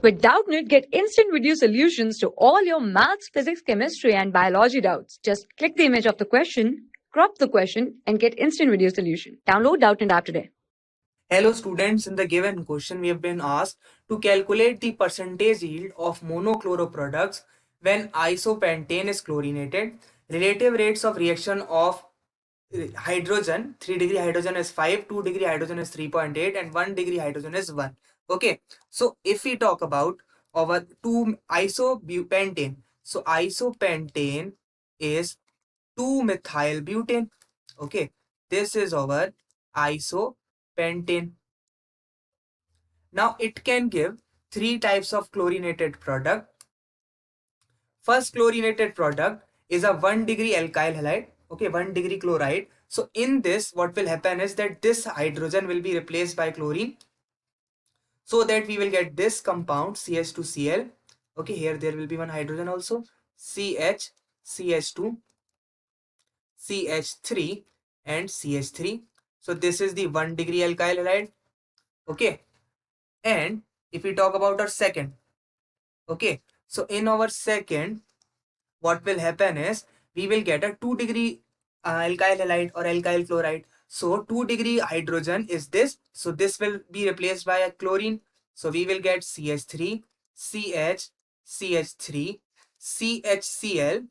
With Doubtnut, get instant video solutions to all your maths, physics, chemistry, and biology doubts. Just click the image of the question, crop the question, and get instant video solution. Download Doubtnut app today. Hello students, in the given question we have been asked to calculate the percentage yield of monochloro products when isopentane is chlorinated. Relative rates of reaction of hydrogen, 3 degree hydrogen is 5, 2 degree hydrogen is 3.8 and 1 degree hydrogen is 1. Okay, so if we talk about our 2 isobutane, so isopentane is 2-methyl butane. Okay, this is our isopentane. Now it can give 3 types of chlorinated product. First chlorinated product is a 1 degree alkyl halide, okay, 1 degree chloride. So in this, what will happen is that this hydrogen will be replaced by chlorine, so that we will get this compound CH2Cl. Okay, here there will be one hydrogen also, CH, CH2, CH3 and CH3. So this is the 1 degree alkyl halide. Okay, and if we talk about our second, okay, so in our second, what will happen is we will get a 2 degree alkyl halide or alkyl chloride. So 2 degree hydrogen is this, so this will be replaced by a chlorine, so we will get CH3, CH, CH3, CHCl,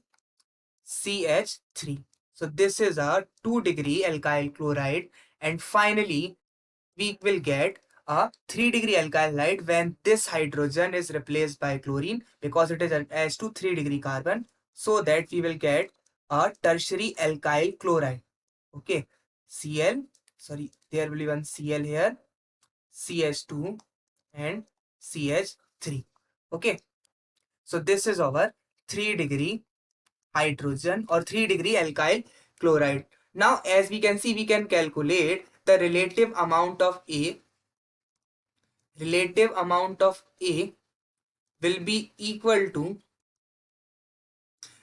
CH3. So this is a 2 degree alkyl chloride, and finally we will get a 3 degree alkyl halide when this hydrogen is replaced by chlorine, because it is as to 3 degree carbon, so that we will get a tertiary alkyl chloride. Okay, Cl, sorry, there will be one Cl here, CH2 and CH3. Okay, so this is our 3 degree hydrogen or 3 degree alkyl chloride. Now as we can see, we can calculate the relative amount of A. Relative amount of A will be equal to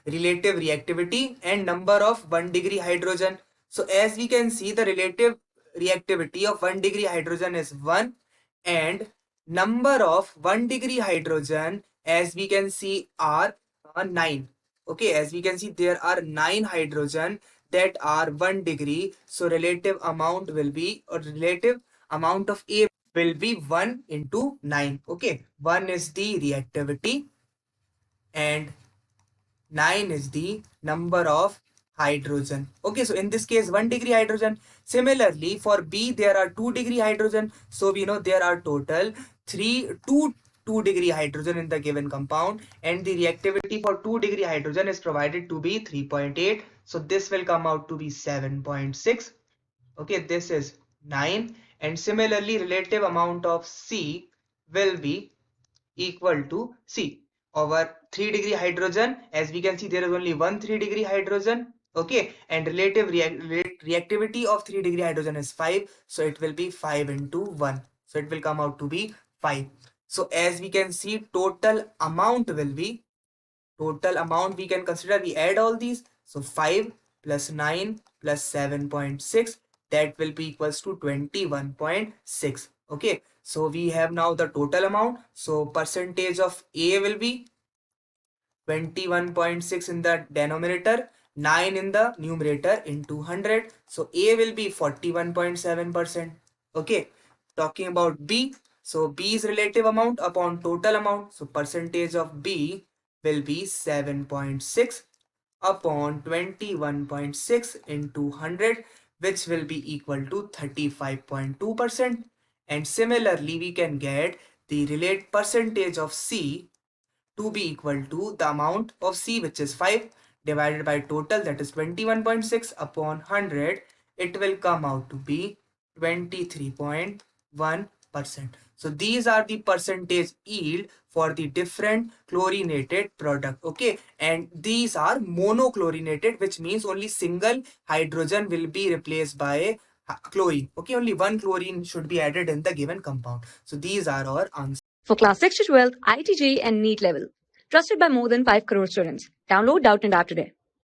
relative reactivity and number of 1 degree hydrogen. So as we can see, the relative reactivity of 1 degree hydrogen is 1, and number of 1 degree hydrogen, as we can see, are 9. Okay, as we can see, there are 9 hydrogen that are 1 degree. So relative amount will be, or relative amount of A will be 1 into 9. Okay, 1 is the reactivity and 9 is the number of hydrogen. Okay, so in this case 1 degree hydrogen. Similarly for B there are 2 degree hydrogen, so we know there are total 2 degree hydrogen in the given compound, and the reactivity for 2 degree hydrogen is provided to be 3.8, so this will come out to be 7.6. okay, this is 9, and similarly relative amount of C will be equal to C over 3 degree hydrogen. As we can see, there is only one 3 degree hydrogen. Okay, and relative reactivity of 3 degree hydrogen is 5, so it will be 5 into 1, so it will come out to be 5. So as we can see, total amount will be, total amount we can consider, we add all these, so 5 plus 9 plus 7.6, that will be equals to 21.6. okay, so we have now the total amount. So percentage of A will be 21.6 in the denominator, 9 in the numerator, into 100, so A will be 41.7%. okay, talking about B, so B's relative amount upon total amount, so percentage of B will be 7.6 upon 21.6 into 100, which will be equal to 35.2%. And similarly we can get the related percentage of C to be equal to the amount of C, which is 5, divided by total, that is 21.6 upon 100, it will come out to be 23.1%. So these are the percentage yield for the different chlorinated product. Okay, and these are monochlorinated, which means only single hydrogen will be replaced by chlorine. Okay, only one chlorine should be added in the given compound. So these are our answers. For class 6 to 12, IIT JEE and NEET level. Trusted by more than 5 crore students. Download Doubtnut app today.